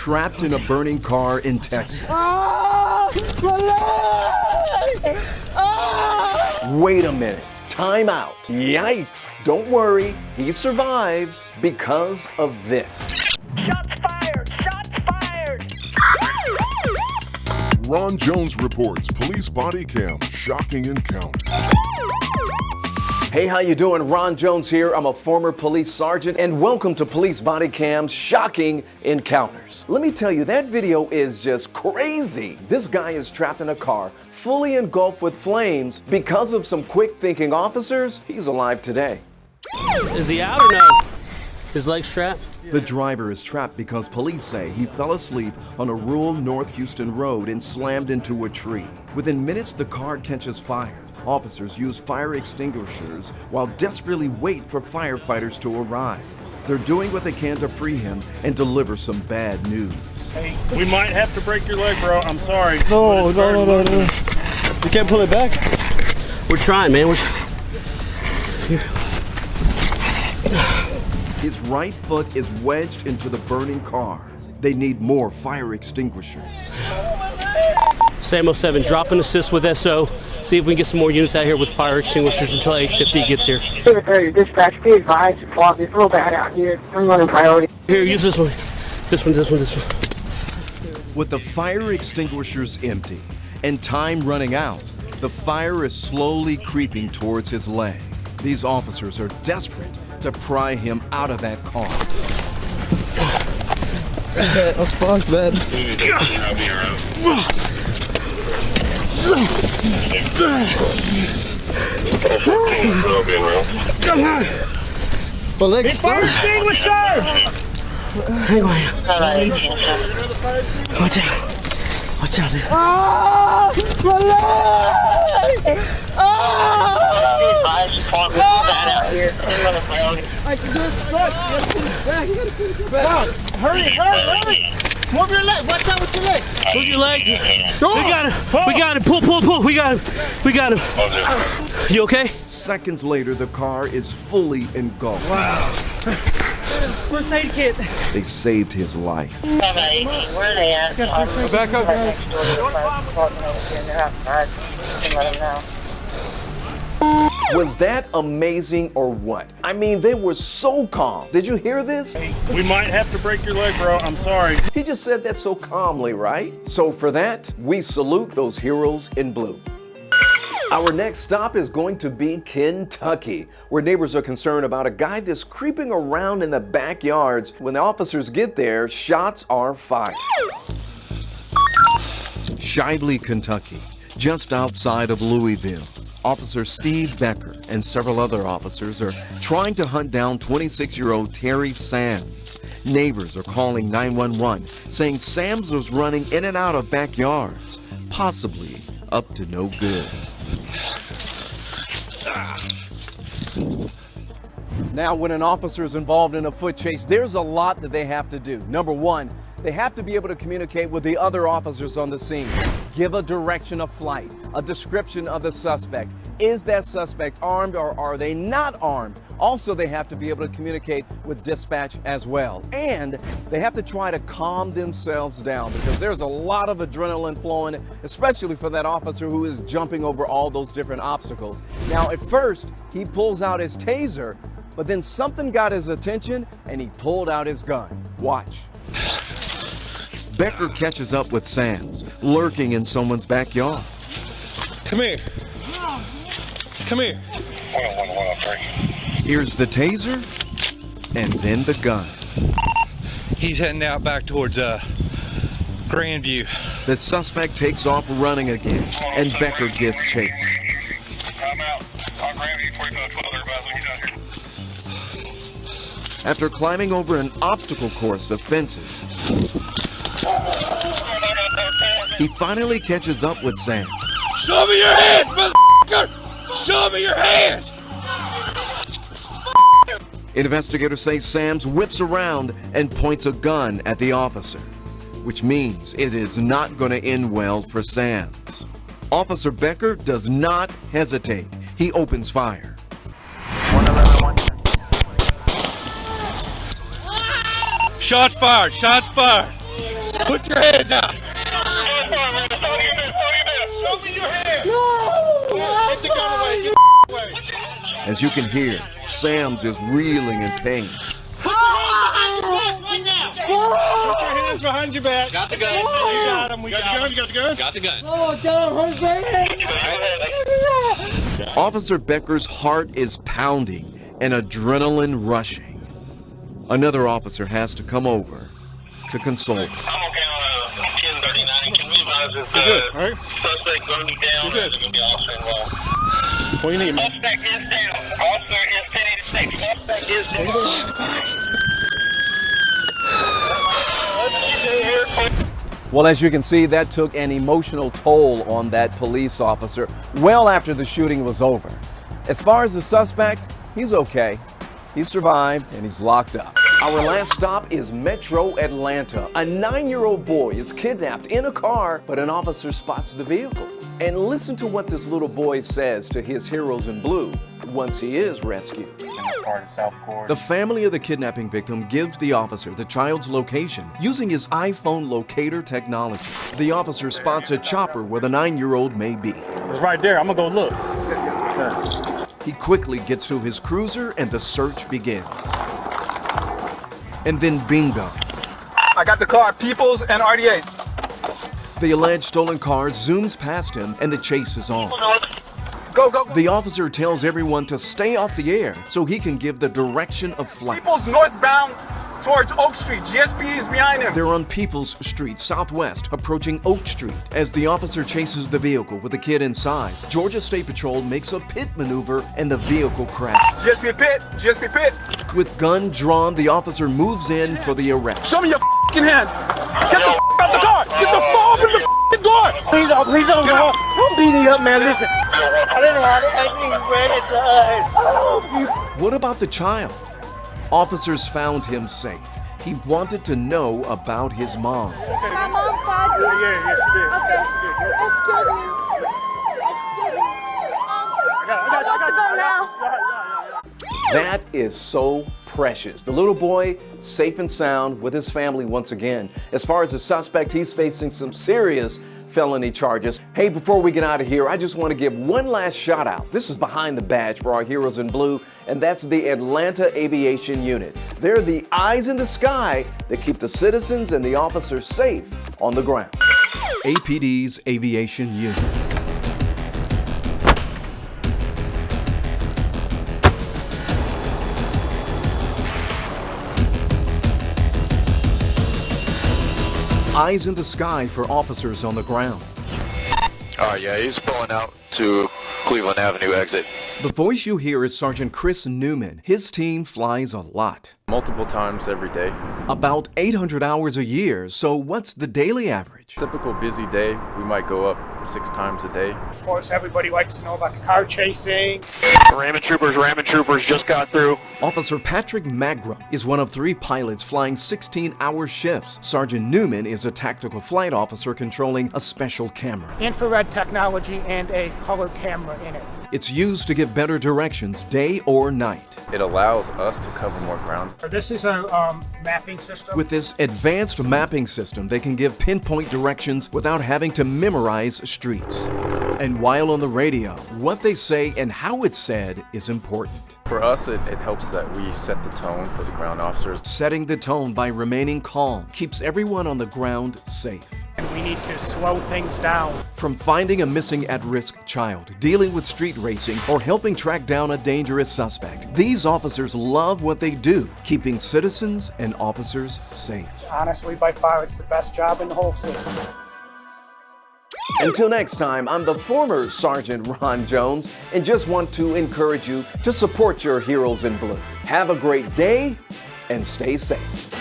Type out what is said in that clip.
trapped in a burning car in Texas. Wait a minute. Time out. Yikes. Don't worry. He survives because of this. Shots fired! Shots fired! Ron Jones reports police body cam shocking encounter. Hey, how you doing? Ron Jones here. I'm a former police sergeant, and welcome to Police Body Cam's Shocking Encounters. Let me tell you, that video is just crazy. This guy is trapped in a car, fully engulfed with flames. Because of some quick-thinking officers, he's alive today. Is he out or no? His legs trapped? The driver is trapped because police say he fell asleep on a rural North Houston road and slammed into a tree. Within minutes, the car catches fire. Officers use fire extinguishers while desperately wait for firefighters to arrive. They're doing what they can to free him and deliver some bad news. Hey, we might have to break your leg, bro. I'm sorry. No. You can't pull it back? We're trying, man. His right foot is wedged into the burning car. They need more fire extinguishers. Sam 07, drop an assist with SO. See if we can get some more units out here with fire extinguishers until 850 gets here. 30 dispatch, be advised, it's real bad out here. I'm running priority. Here, use this one. This one. With the fire extinguishers empty and time running out, the fire is slowly creeping towards his leg. These officers are desperate to pry him out of that car. That's fucked, man. My leg's stuck. Extinguisher! Hang on. Watch out, dude. Hurry! Move your leg. Watch out with your leg. Move your leg. We got him. Pull. We got him. You okay? Seconds later, the car is fully engulfed. Wow. First aid kit. They saved his life. Where are they at? Back up, guys. Was that amazing or what? I mean, they were so calm. Did you hear this? Hey, we might have to break your leg, bro. I'm sorry. He just said that so calmly, right? So for that, we salute those heroes in blue. Our next stop is going to be Kentucky, where neighbors are concerned about a guy that's creeping around in the backyards. When the officers get there, shots are fired. Shibley, Kentucky, just outside of Louisville. Officer Steve Becker and several other officers are trying to hunt down 26-year-old Terry Sams. Neighbors are calling 911, saying Sams was running in and out of backyards, possibly up to no good. Now, when an officer is involved in a foot chase, there's a lot that they have to do. Number one, they have to be able to communicate with the other officers on the scene. Give a direction of flight, a description of the suspect. Is that suspect armed or are they not armed? Also, they have to be able to communicate with dispatch as well. And they have to try to calm themselves down because there's a lot of adrenaline flowing, especially for that officer who is jumping over all those different obstacles. Now, at first, he pulls out his taser, but then something got his attention and he pulled out his gun. Watch. Becker catches up with Sams, lurking in someone's backyard. Come here. Here's the taser, and then the gun. He's heading out back towards Grandview. The suspect takes off running again, and Becker gets chased. I'm out. On Grandview, 4512, everybody looking out here. After climbing over an obstacle course of fences, he finally catches up with Sam. Show me your hands, motherfucker! Show me your hands! Investigators say Sams whips around and points a gun at the officer, which means it is not going to end well for Sams. Officer Becker does not hesitate. He opens fire. Shots fired! Shots fired! Put your head down. Show me your hand. No. Get the gun away. Get the away. As you can hear, Sam's is reeling in pain. Put your hands behind your back. Got the gun. You got him. We got him. You got the gun? Got the gun. Oh, God, hurts. Officer Becker's heart is pounding and adrenaline rushing. Another officer has to come over to console him. I'm okay on 1039. Can we advise if good, all right? suspect going to be down or You're is good. it going to be officer involved? What do you need, man? Suspect is down. Officer is 1086. Suspect is down. Well, as you can see, that took an emotional toll on that police officer well after the shooting was over. As far as the suspect, he's okay. He survived and he's locked up. Our last stop is Metro Atlanta. A 9-year-old boy is kidnapped in a car, but an officer spots the vehicle. And listen to what this little boy says to his heroes in blue once he is rescued. The family of the kidnapping victim gives the officer the child's location using his iPhone locator technology. The officer spots a chopper where the 9-year-old may be. It's right there. I'm going to go look. He quickly gets to his cruiser and the search begins. And then bingo. I got the car, Peoples and RD8. The alleged stolen car zooms past him and the chase is on. Go, go, go. The officer tells everyone to stay off the air so he can give the direction of flight. Peoples northbound towards Oak Street. GSP is behind him. They're on Peoples Street Southwest, approaching Oak Street. As the officer chases the vehicle with the kid inside, Georgia State Patrol makes a pit maneuver and the vehicle crashes. GSP pit. GSP pit. With gun drawn, the officer moves in for the arrest. Show me your f***ing hands. Get the f*** out the car. Get the f*** open the f***ing door. Please don't go. Don't beat me up, man. Listen. I didn't know how to actually read it. What about the child? Officers found him safe. He wanted to know about his mom. My mom called you? Yeah, she did. Okay. Excuse me. I want to go now. That is so precious. The little boy, safe and sound with his family once again. As far as the suspect, he's facing some serious felony charges. Hey, before we get out of here, I just want to give one last shout out. This is behind the badge for our heroes in blue, and that's the Atlanta Aviation Unit. They're the eyes in the sky that keep the citizens and the officers safe on the ground. APD's Aviation Unit. Eyes in the sky for officers on the ground. Yeah, he's pulling out to Cleveland Avenue exit. The voice you hear is Sergeant Chris Newman. His team flies a lot. Multiple times every day. About 800 hours a year, so what's the daily average? Typical busy day, we might go up 6 times a day. Of course, everybody likes to know about the car chasing. Ramming troopers just got through. Officer Patrick Magrum is one of 3 pilots flying 16-hour shifts. Sergeant Newman is a tactical flight officer controlling a special camera. Infrared technology and a color camera in it. It's used to give better directions day or night. It allows us to cover more ground. This is a mapping system. With this advanced mapping system, they can give pinpoint directions without having to memorize streets. And while on the radio, what they say and how it's said is important. For us, it helps that we set the tone for the ground officers. Setting the tone by remaining calm keeps everyone on the ground safe. And we need to slow things down. From finding a missing at-risk child, dealing with street racing, or helping track down a dangerous suspect, these officers love what they do, keeping citizens and officers safe. Honestly, by far, it's the best job in the whole city. Until next time, I'm the former Sergeant Ron Jones, and just want to encourage you to support your heroes in blue. Have a great day, and stay safe.